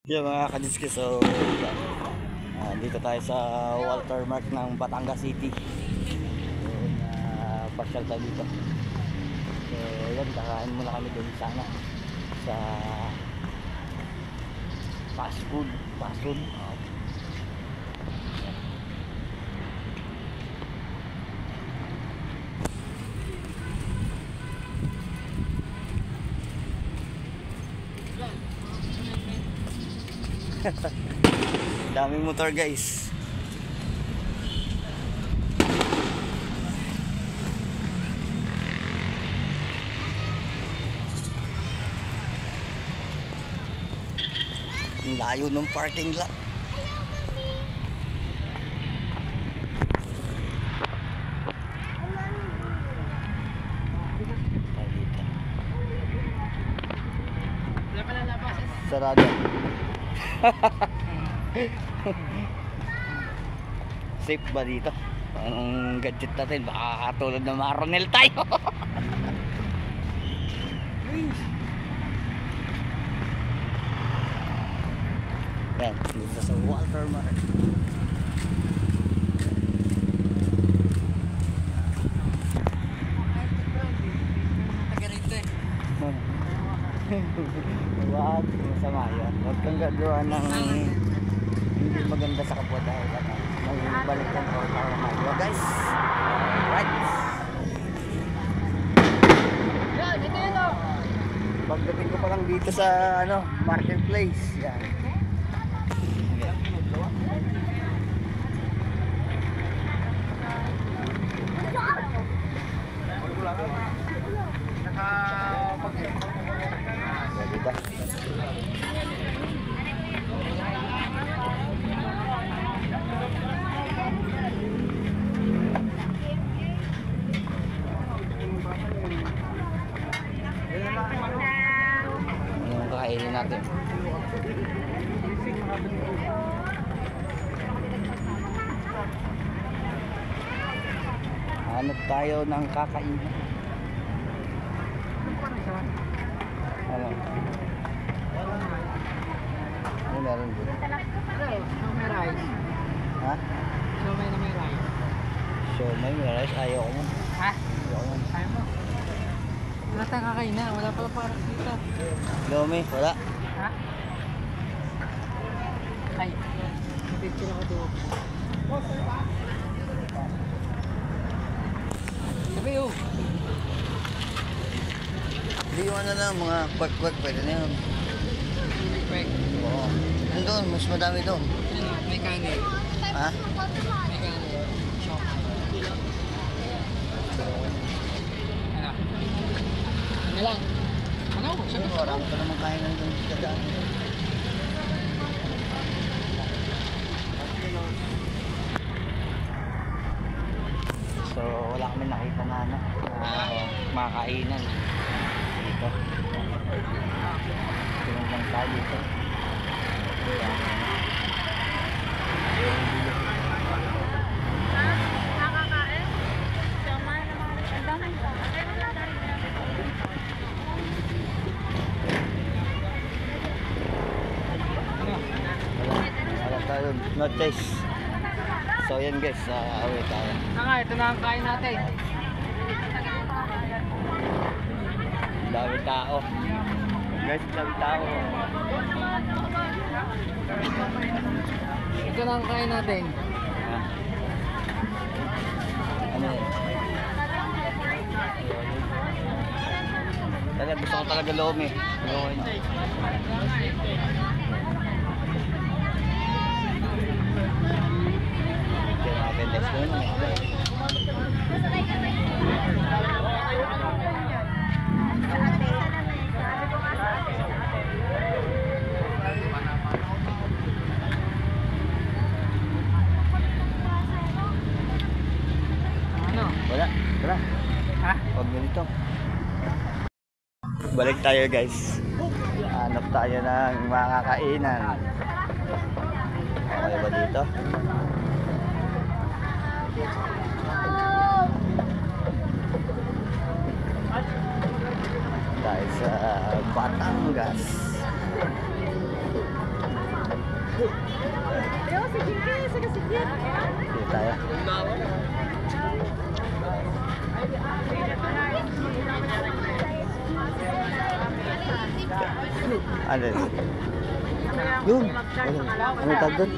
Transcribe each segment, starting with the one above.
Yung mga kadiski, so dito tayo sa watermark ng Batangas City. So pasyal tayo dito. So yan, kakain muna kami doon sana sa fast food. Daming motor, guys. Ang layo ng parking lot. Sarado. Safe ba dito? Anong gadget natin? Baka katulad ng Maronel tayo. Yan, dito sa watermark. Wag, masama yan. Huwag kang gagawa ng hindi maganda sa kapwa dahil may balik ng tao naman. Diba, guys? Right. Pagdating ko pa lang dito sa marketplace. Yan. Anong kakainin natin? Hanap tayo ng kakainin. Ano? Ano meron dito? Siomay rice. Ha? Siomay na may rice. Siomay may rice? Ayaw ko mo. Ha? Ayaw ko mo. Ayaw mo? Wala tayong kakain na. Wala pala para dito. Lomi? Wala? Ha? Ay. Picture ako doon. Sabi yun. Hindi yung mga kwek-kwek. Pwede na yun. Kwek. Oo. Nandun, mas madami doon. May kanin. Ha? May kanin. Siomay. Ano? Ano lang? Ano? Sabi ko. Marami pa naman kain nandun sa daan. So wala kami nakita na mga kainan dito. Tulong lang tayo dito. Nakakain? Siomay naman. Ang daming tao. Wala tayo. No choice. So yan, guys, away tayo. Ito na ang kain natin. Dami tao. Guys, dami tao. Ito na ang kain natin. Ano yan? Talaga, gusto ko talaga lomi. Wala, tara. Ha? Huwag ganito. Balik tayo, guys. Hanap tayo ng mga kainan. Okay ba dito? Tayo sa Batangas. Ayaw, sige kayo, sige. Dito tayo. Ano yun? Yun. Ano tawag doon?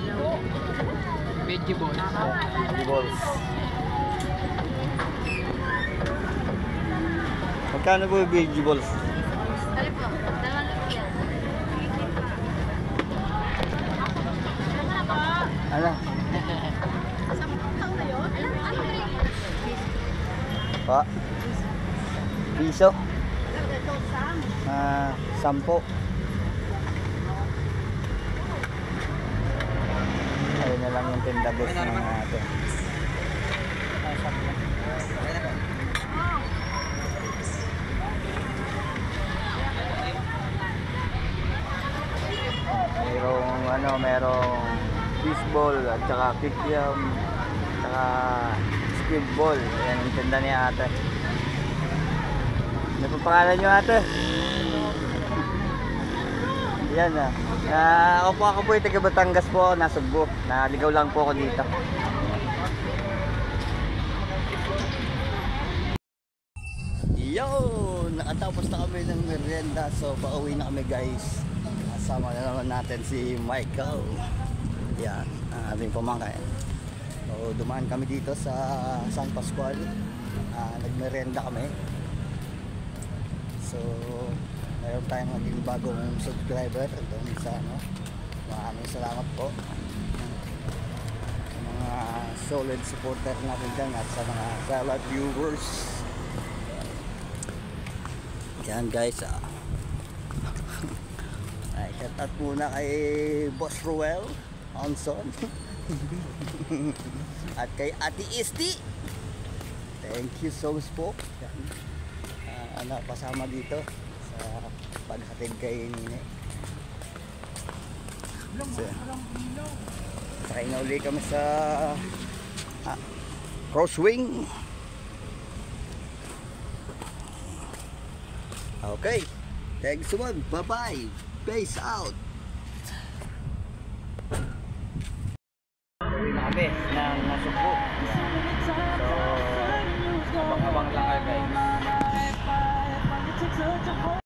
Vegetable. Vegetables. Magkano po yung vegetables? Ano po? 2 yan. Ano? Pa? Piso? 10. Ayun na lang yung tinda boss ng atin. Merong fishball at saka kikiam, saka squid ball. Ayan yung tinda ni ate. Ano pa pangalan nyo ate? Yan na. Ako po yung taga Batangas po, nasa Sugbo. Naligaw lang po ako dito. Yo! Nakatapos na kami ng merienda. So pauwi na kami guys. Kasama na naman natin si Michael. Yan, ang aming pamangkin. So dumaan kami dito sa San Pascual. Nagmerienda kami. So mayroon tayong maging bagong subscriber doon sa ano. Maraming salamat po sa mga solid supporter natin dyan at sa mga silent viewers. Yan guys. Ay, shout out muna kay Boss Ruel Onson at kay Ate Isti. Thank you so much po. Pasama dito sa paghatid kay Nini. So, sakay na uli kami sa Crosswing. Okay, thanks so much. Bye bye. Peace out. Uwi na kami ng Sugbo.